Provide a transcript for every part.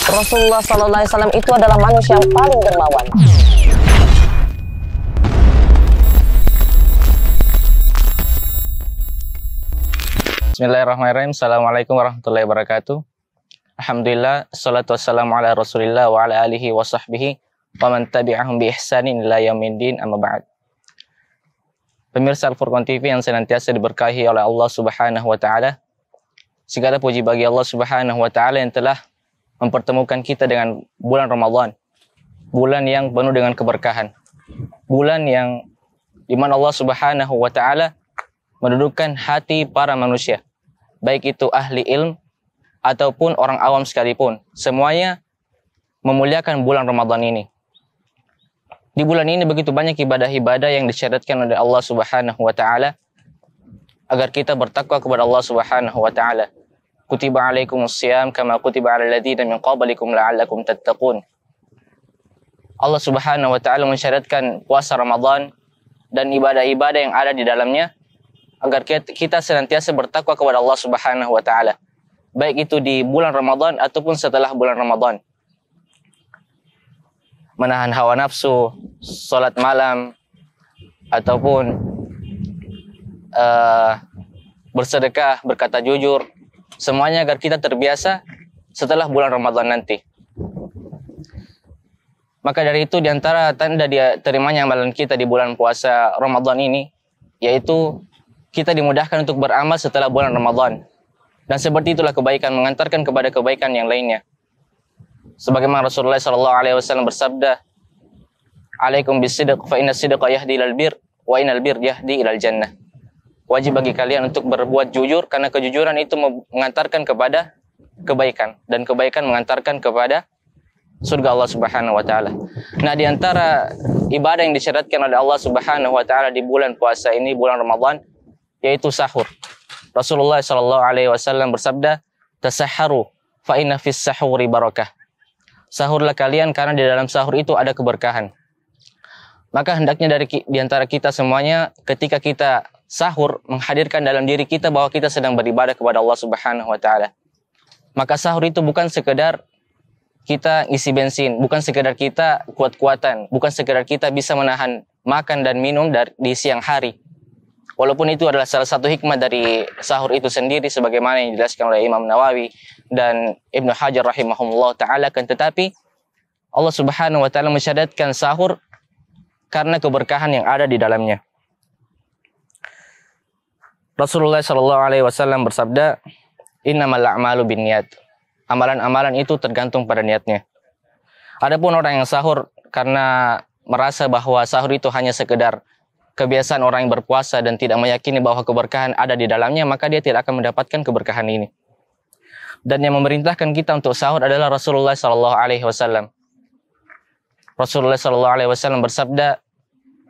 Rasulullah SAW itu adalah manusia yang paling dermawan. Bismillahirrahmanirrahim. Assalamualaikum warahmatullahi wabarakatuh. Alhamdulillah, salatu wassalamu ala rasulillah wa ala alihi wa sahbihi wa man tabi'ahum bi ihsanin ila yaumiddin, amma ba'd. Pemirsa Al-Furqan TV yang senantiasa diberkahi oleh Allah Subhanahu wa taala. Segala puji bagi Allah Subhanahu wa taala yang telah mempertemukan kita dengan bulan Ramadan. Bulan yang penuh dengan keberkahan. Bulan yang di mana Allah Subhanahu wa taala mendudukkan hati para manusia, baik itu ahli ilm ataupun orang awam sekalipun, semuanya memuliakan bulan Ramadan ini. Di bulan ini begitu banyak ibadah-ibadah yang disyariatkan oleh Allah Subhanahu wa taala agar kita bertakwa kepada Allah Subhanahu wa taala. Kutiba alaikumus syiyam kama kutiba alal ladzina min qablikum la'allakum tattaqun. Allah Subhanahu wa taala mensyariatkan puasa Ramadan dan ibadah-ibadah yang ada di dalamnya agar kita senantiasa bertakwa kepada Allah Subhanahu wa taala, baik itu di bulan Ramadan ataupun setelah bulan Ramadan. Menahan hawa nafsu, salat malam, ataupun bersedekah, berkata jujur, semuanya agar kita terbiasa setelah bulan Ramadan nanti. Maka dari itu di antara tanda dia terimanya amalan kita di bulan puasa Ramadan ini, yaitu kita dimudahkan untuk beramal setelah bulan Ramadan. Dan seperti itulah kebaikan mengantarkan kepada kebaikan yang lainnya. Sebagaimana Rasulullah SAW bersabda, "Alaikum bisidq fa inna sidqa yahdi ilal bir wa innal bir yahdi ilal jannah." Wajib bagi kalian untuk berbuat jujur karena kejujuran itu mengantarkan kepada kebaikan dan kebaikan mengantarkan kepada surga Allah Subhanahu wa taala. Nah, di antara ibadah yang disyariatkan oleh Allah Subhanahu wa taala di bulan puasa ini, bulan Ramadan, yaitu sahur. Rasulullah SAW bersabda, "Tasahharu fa inna fis sahuri barakah." Sahurlah kalian karena di dalam sahur itu ada keberkahan. Maka hendaknya di antara kita semuanya ketika kita sahur menghadirkan dalam diri kita bahwa kita sedang beribadah kepada Allah Subhanahu wa taala. Maka sahur itu bukan sekedar kita isi bensin, bukan sekedar kita kuat-kuatan, bukan sekedar kita bisa menahan makan dan minum di siang hari. Walaupun itu adalah salah satu hikmah dari sahur itu sendiri sebagaimana yang dijelaskan oleh Imam Nawawi dan Ibnu Hajar rahimahumullah ta'ala, kan tetapi Allah Subhanahu wa ta'ala mensyariatkan sahur karena keberkahan yang ada di dalamnya. Rasulullah SAW bersabda, "Innamal a'malu binniyat." Amalan-amalan itu tergantung pada niatnya. Adapun orang yang sahur karena merasa bahwa sahur itu hanya sekedar kebiasaan orang yang berpuasa dan tidak meyakini bahwa keberkahan ada di dalamnya, maka dia tidak akan mendapatkan keberkahan ini. Dan yang memerintahkan kita untuk sahur adalah Rasulullah SAW. Rasulullah SAW bersabda,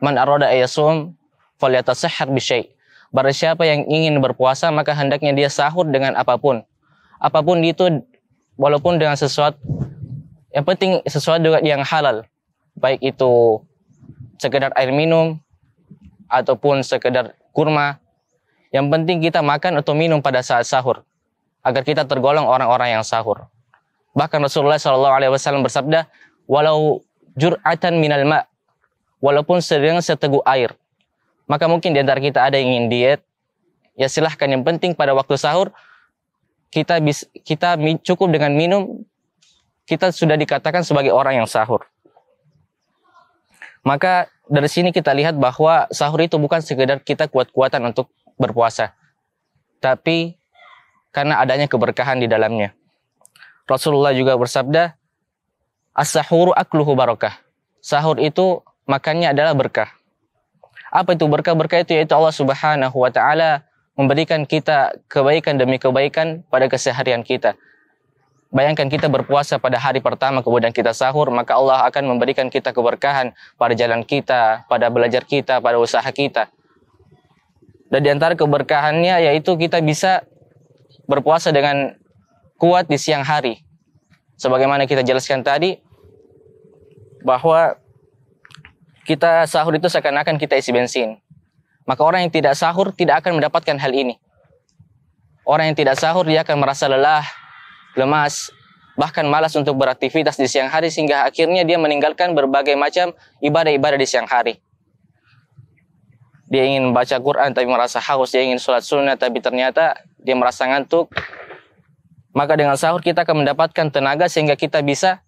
"Man arada ayasum falyatasahhar bisyai." Barang siapa yang ingin berpuasa maka hendaknya dia sahur dengan apapun. Apapun itu, walaupun dengan sesuatu, yang penting sesuatu yang halal. Baik itu sekedar air minum ataupun sekedar kurma. Yang penting kita makan atau minum pada saat sahur agar kita tergolong orang-orang yang sahur. Bahkan Rasulullah SAW bersabda, "Walau jur'atan minal ma'," walaupun sedang seteguk air. Maka mungkin di antara kita ada yang ingin diet, ya silahkan, yang penting pada waktu sahur kita cukup dengan minum, kita sudah dikatakan sebagai orang yang sahur. Maka dari sini kita lihat bahwa sahur itu bukan sekedar kita kuat-kuatan untuk berpuasa, tapi karena adanya keberkahan di dalamnya. Rasulullah juga bersabda, "As-sahuru akluhu barakah." Sahur itu makannya adalah berkah. Apa itu berkah? Berkah itu yaitu Allah Subhanahu wa taala memberikan kita kebaikan demi kebaikan pada keseharian kita. Bayangkan kita berpuasa pada hari pertama kemudian kita sahur, maka Allah akan memberikan kita keberkahan pada jalan kita, pada belajar kita, pada usaha kita. Dan di antara keberkahannya yaitu kita bisa berpuasa dengan kuat di siang hari. Sebagaimana kita jelaskan tadi bahwa kita sahur itu seakan-akan kita isi bensin. Maka orang yang tidak sahur tidak akan mendapatkan hal ini. Orang yang tidak sahur dia akan merasa lelah, lemas, bahkan malas untuk beraktivitas di siang hari sehingga akhirnya dia meninggalkan berbagai macam ibadah-ibadah di siang hari. Dia ingin baca Quran tapi merasa haus, dia ingin sholat sunnah tapi ternyata dia merasa ngantuk. Maka dengan sahur kita akan mendapatkan tenaga sehingga kita bisa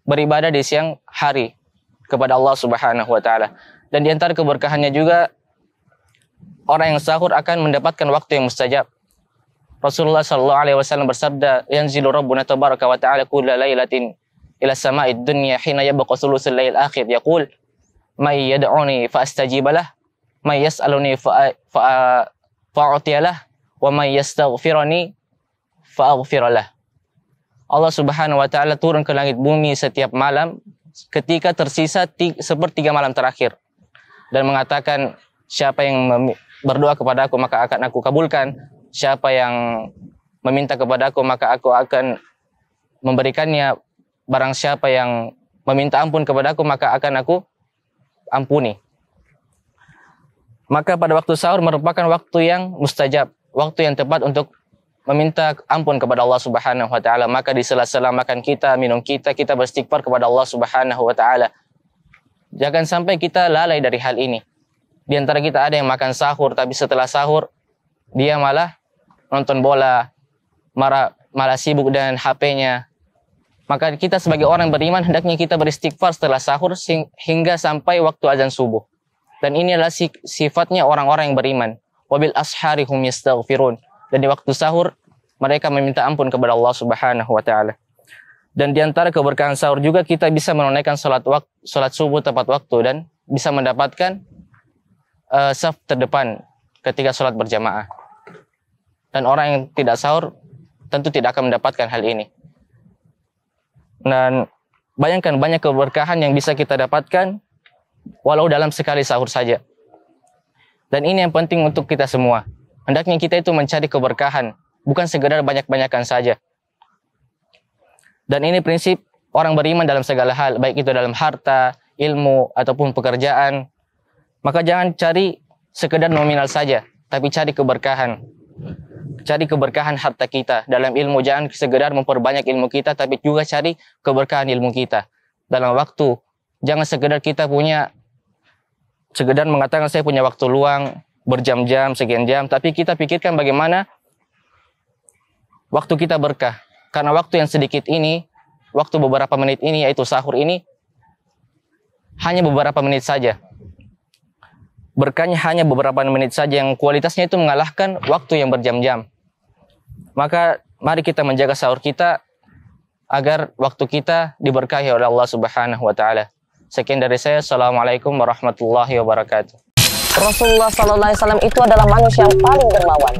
beribadah di siang hari kepada Allah Subhanahu wa taala. Dan di antara keberkahannya juga orang yang sahur akan mendapatkan waktu yang mustajab. Rasulullah sallallahu alaihi wasallam bersabda, "Yanzilu Rabbuna tabaraka wa ta'ala kulla lailatin ila sama'id dunya hina yabqa thuluthul lail akhir yaqul may yad'uni fa astajibalah, may yas'aluni fa'utiyalah, wa may yastaghfiruni fa aghfiralah." Allah Subhanahu wa taala turun ke langit bumi setiap malam ketika tersisa sepertiga malam terakhir dan mengatakan, siapa yang berdoa kepada aku maka akan aku kabulkan, siapa yang meminta kepada aku maka aku akan memberikannya, barang siapa yang meminta ampun kepada aku maka akan aku ampuni. Maka pada waktu sahur merupakan waktu yang mustajab, waktu yang tepat untuk meminta ampun kepada Allah Subhanahu wa taala. Maka di sela-sela makan kita, minum kita beristighfar kepada Allah Subhanahu wa taala. Jangan sampai kita lalai dari hal ini. Di antara kita ada yang makan sahur tapi setelah sahur dia malah nonton bola, malah sibuk dengan HP-nya. Maka kita sebagai orang beriman hendaknya kita beristighfar setelah sahur hingga sampai waktu azan subuh. Dan ini adalah sifatnya orang-orang yang beriman. Wabil ashari hum yastaghfirun. Dan di waktu sahur mereka meminta ampun kepada Allah Subhanahu wa taala. Dan di antara keberkahan sahur juga kita bisa menunaikan salat subuh tepat waktu dan bisa mendapatkan saf terdepan ketika salat berjamaah. Dan orang yang tidak sahur tentu tidak akan mendapatkan hal ini. Dan bayangkan banyak keberkahan yang bisa kita dapatkan walau dalam sekali sahur saja. Dan ini yang penting untuk kita semua. Hendaknya kita itu mencari keberkahan, bukan sekedar banyak-banyakan saja. Dan ini prinsip orang beriman dalam segala hal, baik itu dalam harta, ilmu, ataupun pekerjaan. Maka jangan cari sekedar nominal saja, tapi cari keberkahan. Cari keberkahan harta kita. Dalam ilmu jangan sekedar memperbanyak ilmu kita, tapi juga cari keberkahan ilmu kita. Dalam waktu, jangan sekedar kita sekedar mengatakan saya punya waktu luang, berjam-jam, sekian jam, tapi kita pikirkan bagaimana waktu kita berkah. Karena waktu yang sedikit ini, waktu beberapa menit ini, yaitu sahur ini, hanya beberapa menit saja. Berkahnya hanya beberapa menit saja, yang kualitasnya itu mengalahkan waktu yang berjam-jam. Maka mari kita menjaga sahur kita agar waktu kita diberkahi oleh Allah Subhanahu wa taala. Sekian dari saya. Assalamualaikum warahmatullahi wabarakatuh. Rasulullah SAW itu adalah manusia yang paling dermawan.